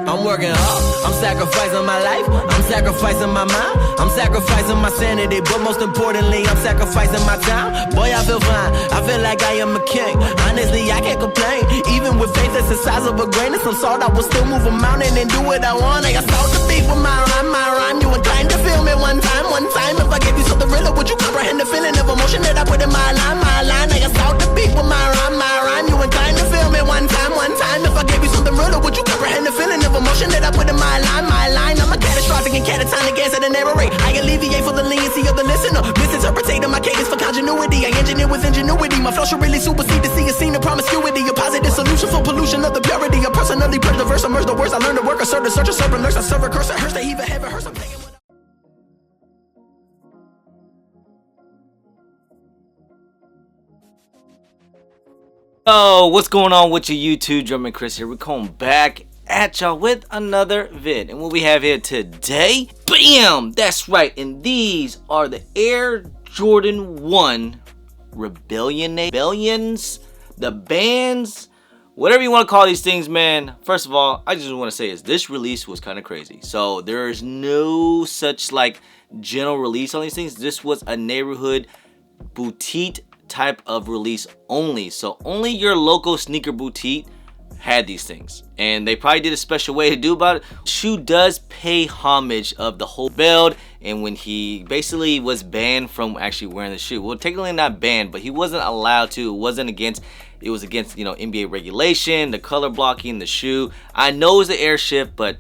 I'm working hard, I'm sacrificing my life, I'm sacrificing my mind, I'm sacrificing my sanity, but most importantly, I'm sacrificing my time. Boy, I feel fine, I feel like I am a king. Honestly, I can't complain. Even with faith that's the size of a grain of some salt, I will still move a mountain and do what I want. I got salt to beat with my rhyme. You inclined to feel me one time. If I gave you something real, would you comprehend the feeling of emotion that I put in my line? I got salt to beat with my rhyme. You inclined to feel me one time. If I gave you something real, would you comprehend the feeling of emotion that I put in my line? I'm a catastrophic and catatonic gas at an error rate. I alleviate for the leniency of the listener. Misinterpreting my cadence for continuity. I engineer with ingenuity. My flow should really supersede to see a scene of promiscuity. A positive solution for pollution of the purity. I personally purge the verse, immerse the words. I learn to work, assert, a search, a serve, alerts. I serve a curse, I hearse, they even have a hearse. I'm taking what Oh, what's going on with your YouTube? Drummer Chris here. We're coming back at y'all with another vid. And what we have here today, bam! That's right. And these are the Air Jordan 1 Rebellions, the bands, whatever you want to call these things, man. First of all, I just want to say is this release was kind of crazy. So there is no such like general release on these things. This was a neighborhood boutique type of release only. So only your local sneaker boutique had these things, and they probably did a special way to do about it. Shoe does pay homage of the whole build, and when he basically was banned from actually wearing the shoe, well, technically not banned, but he wasn't allowed to. It was against, you know, NBA regulation, the color blocking, the shoe. I know it's an air shift, but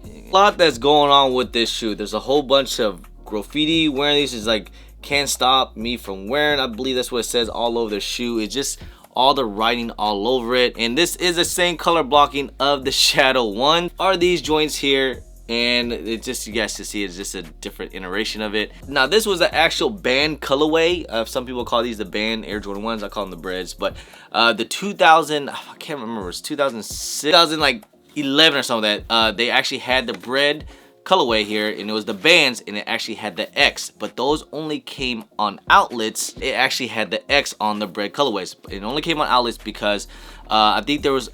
a lot that's going on with this shoe. There's a whole bunch of graffiti wearing these. Is like, can't stop me from wearing. I believe that's what it says all over the shoe. It's just all the writing all over it. And this is the same color blocking of the Shadow 1. Are these joints here, and it just, you guys can see it's just a different iteration of it. Now this was an actual band colorway. Some people call these the band Air Jordan 1s. I call them the breads. But the 2000, I can't remember, it's 2006, 2011 or something like that. They actually had the bread colorway here, and it was the bands, and it actually had the X, but those only came on outlets. It actually had the X on the bread colorways. It only came on outlets because I think there was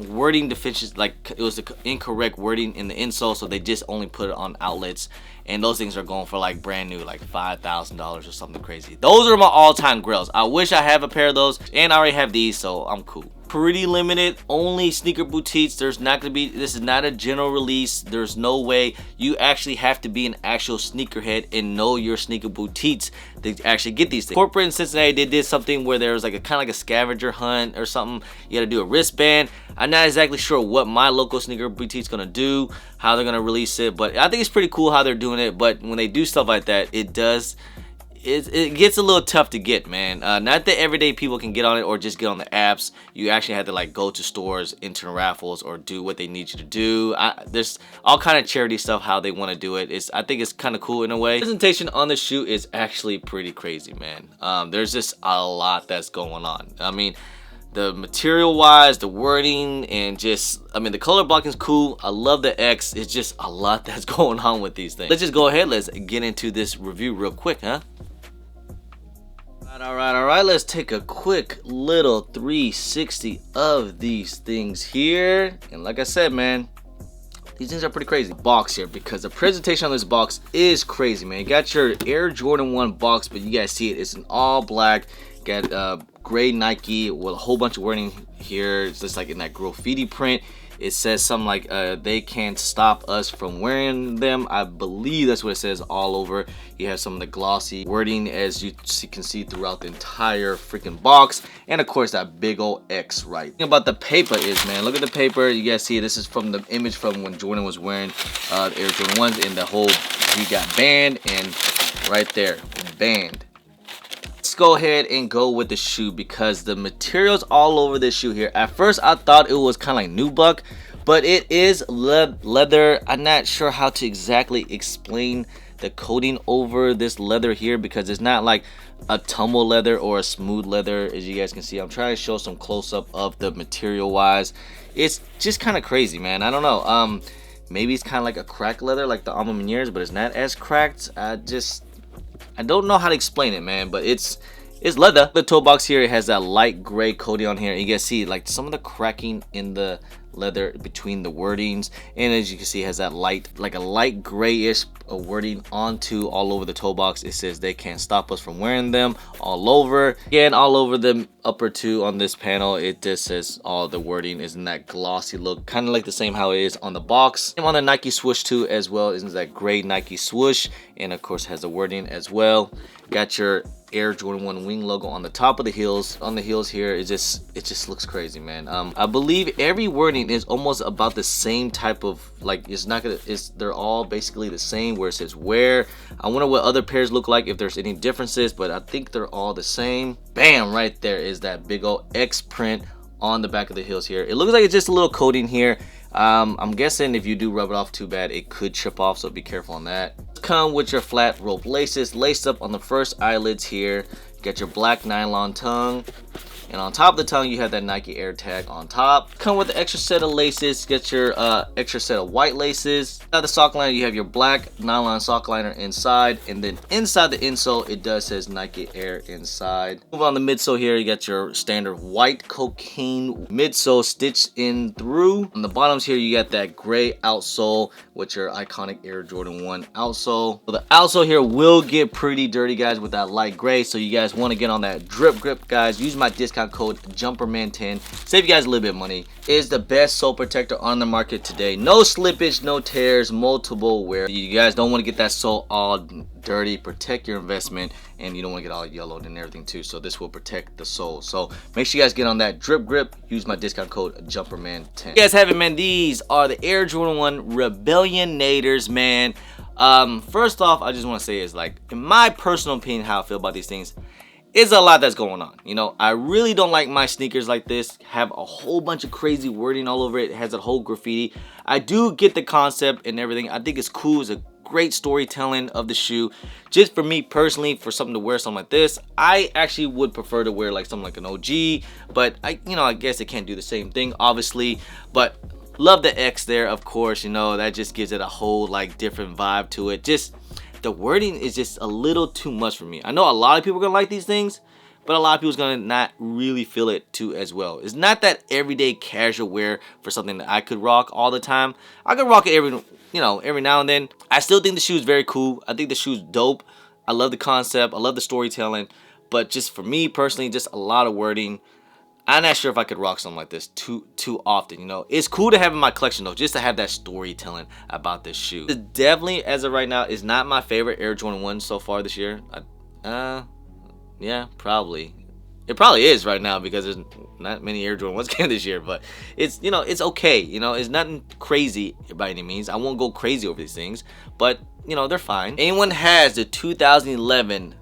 wording deficiency, like it was the incorrect wording in the insole, so they just only put it on outlets. And those things are going for like brand new, like $5,000 or something crazy. Those are my all-time grails. I wish I have a pair of those, and I already have these, so I'm cool. Pretty limited, only sneaker boutiques. There's not gonna be, this is not a general release. There's no way. You actually have to be an actual sneakerhead and know your sneaker boutiques to actually get these things. Corporate in Cincinnati, they did something where there was like a kind of like a scavenger hunt or something. You had to do a wristband. I'm not exactly sure what my local sneaker boutique's gonna do, how they're gonna release it, but I think it's pretty cool how they're doing it. But when they do stuff like that, it gets a little tough to get, man. Not that everyday people can get on it or just get on the apps. You actually have to like go to stores, enter raffles, or do what they need you to do. There's all kind of charity stuff how they want to do it. I think it's kind of cool in a way. The presentation on the shoe is actually pretty crazy, man. There's just a lot that's going on. I mean, the material wise, the wording, and just, I mean, the color blocking is cool. I love the X. It's just a lot that's going on with these things. Let's just go ahead. Let's get into this review real quick, huh? All right, let's take a quick little 360 of these things here. And like I said, man, these things are pretty crazy. Box here, because the presentation on this box is crazy, man. You got your Air Jordan 1 box, but you guys see it, it's an all black. Got gray Nike with a whole bunch of wording here. It's just like in that graffiti print. It says something like they can't stop us from wearing them. I believe that's what it says all over. You have some of the glossy wording, as you can see throughout the entire freaking box, and of course that big old X right. The thing about the paper is, man, look at the paper. You guys see this is from the image from when Jordan was wearing the Air Jordan 1s, and the whole, he got banned, and right there, banned. Let's go ahead and go with the shoe, because the materials all over this shoe here, at first I thought it was kind of like nubuck, but it is leather. I'm not sure how to exactly explain the coating over this leather here, because it's not like a tumble leather or a smooth leather. As you guys can see, I'm trying to show some close-up of the material wise. It's just kind of crazy, man. I don't know, maybe it's kind of like a cracked leather like the Alma Meniere's, but it's not as cracked. I don't know how to explain it, man, but it's leather. The toe box here, it has that light gray coating on here. You guys see like some of the cracking in the leather between the wordings, and as you can see, it has that light, like a light grayish wording onto all over the toe box. It says they can't stop us from wearing them all over. Again, all over the upper two on this panel, it just says all the wording is in that glossy look, kind of like the same how it is on the box. And on the Nike swoosh too as well, is that gray Nike swoosh, and of course has the wording as well. Got your Air Jordan 1 wing logo on the top of the heels. On the heels here, it just looks crazy, man. I believe every wording is almost about the same type of, like, they're all basically the same, where it says wear. I wonder what other pairs look like, if there's any differences, but I think they're all the same. Bam, right there is that big old X print on the back of the heels here. It looks like it's just a little coating here. I'm guessing if you do rub it off too bad, it could chip off, so be careful on that. Come with your flat rope laces laced up on the first eyelids here. Get your black nylon tongue, and on top of the tongue you have that Nike Air tag on top. Come with the extra set of laces. Get your extra set of white laces. Now the sock liner, you have your black nylon sock liner inside, and then inside the insole it does says Nike Air inside. Move on the midsole here, you got your standard white cocaine midsole stitched in through. On the bottoms here you got that gray outsole with your iconic Air Jordan 1 outsole. So the outsole here will get pretty dirty, guys, with that light gray, so you guys want to get on that drip grip, guys. Use my discount code JUMPERMAN10, save you guys a little bit of money. It is the best sole protector on the market today. No slippage, no tears, multiple wear. You guys don't want to get that sole all dirty. Protect your investment, and you don't want to get all yellowed and everything too, so this will protect the sole. So make sure you guys get on that drip grip. Use my discount code JUMPERMAN10. You guys have it, man. These are the Air Jordan 1 Rebellionators, man. First off, I just want to say is, like, in my personal opinion, how I feel about these things, is a lot that's going on. You know, I really don't like my sneakers like this have a whole bunch of crazy wording all over it. It has a whole graffiti. I do get the concept and everything. I think it's cool. It's a great storytelling of the shoe. Just for me personally, for something to wear something like this, I actually would prefer to wear like something like an OG, but I guess it can't do the same thing, obviously. But love the X there, of course. You know, that just gives it a whole like different vibe to it. Just the wording is just a little too much for me. I know a lot of people are gonna like these things, but a lot of people's gonna not really feel it too as well. It's not that everyday casual wear for something that I could rock all the time. I could rock it every now and then. I still think the shoe is very cool. I think the shoe's dope. I love the concept. I love the storytelling. But just for me personally, just a lot of wording. I'm not sure if I could rock something like this too often. You know, it's cool to have in my collection though, just to have that storytelling about this shoe. It definitely, as of right now, is not my favorite Air Jordan 1 so far this year. Yeah, probably. It probably is right now because there's not many Air Jordan 1s came this year, but it's, you know, it's okay. You know, it's nothing crazy by any means. I won't go crazy over these things, but you know, they're fine. Anyone has the 2011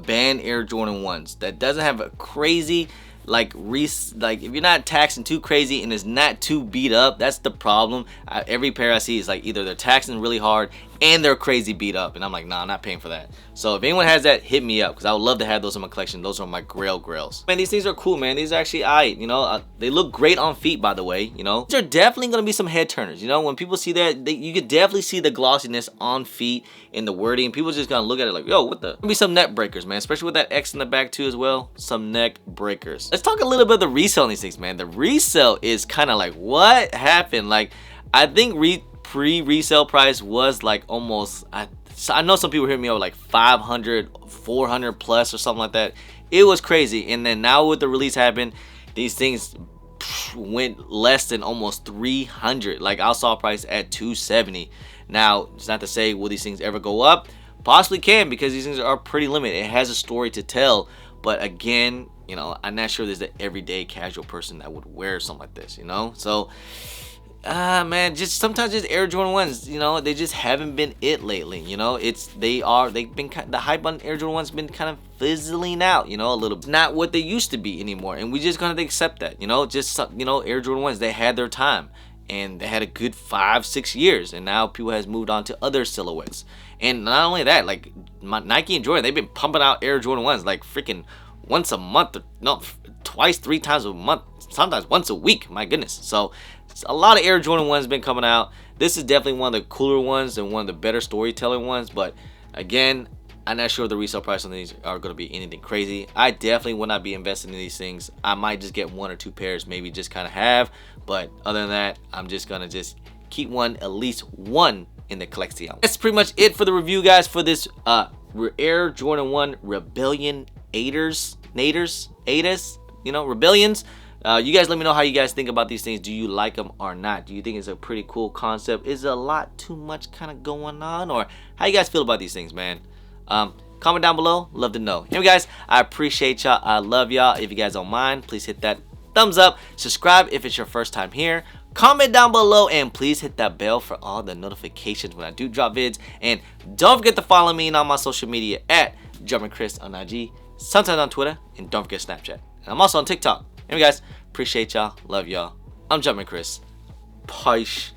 banned Air Jordan 1s that doesn't have a crazy like if you're not taxing too crazy and it's not too beat up, that's the problem. Every pair I see is like either they're taxing really hard and they're crazy beat up, and I'm like, nah, I'm not paying for that. So if anyone has that, hit me up, because I would love to have those in my collection. Those are my grails. Man, these things are cool, man. These are actually aight, you know. They look great on feet, by the way, you know. These are definitely gonna be some head turners, you know. When people see that, you could definitely see the glossiness on feet in the wording. People just gonna look at it like, yo, what the? Gonna be some neck breakers, man, especially with that X in the back too as well. Some neck breakers. Let's talk a little bit of the resale on these things, man. The resale is kind of like, what happened? Like, I think pre-resale price was like almost, I know some people hear me over like 500, 400 plus or something like that. It was crazy. And then now with the release happened, these things went less than almost 300. Like, I saw price at 270. Now, it's not to say will these things ever go up. Possibly can, because these things are pretty limited. It has a story to tell. But again, you know, I'm not sure there's the everyday casual person that would wear something like this, you know. So man, just sometimes just Air Jordan 1s, you know, they just haven't been it lately, you know. They've been the hype on Air Jordan 1's been kind of fizzling out, you know, a little. It's not what they used to be anymore, and we just gonna accept that, you know. Just, you know, Air Jordan 1s, they had their time, and they had a good 5-6 years, and now people has moved on to other silhouettes. And not only that, like Nike and Jordan, they've been pumping out Air Jordan 1s like freaking once a month, no, twice, 3 times a month, sometimes once a week. My goodness. So a lot of Air Jordan 1s been coming out. This is definitely one of the cooler ones and one of the better storytelling ones. But again, I'm not sure the resale price on these are going to be anything crazy. I definitely will not be investing in these things. I might just get 1 or 2 pairs, maybe just kind of have. But other than that, I'm just going to just keep at least one in the collection. That's pretty much it for the review, guys, for this Air Jordan 1 Rebellionaires, you know, Rebellions. You guys let me know how you guys think about these things. Do you like them or not? Do you think it's a pretty cool concept? Is a lot too much kind of going on? Or how you guys feel about these things, man? Comment down below. Love to know. Anyway, guys, I appreciate y'all. I love y'all. If you guys don't mind, please hit that thumbs up. Subscribe if it's your first time here. Comment down below and please hit that bell for all the notifications when I do drop vids. And don't forget to follow me on my social media at JORDAN1 on IG, sometimes on Twitter, and don't forget Snapchat. And I'm also on TikTok. Anyway, guys, appreciate y'all. Love y'all. I'm JORDAN1. Peace.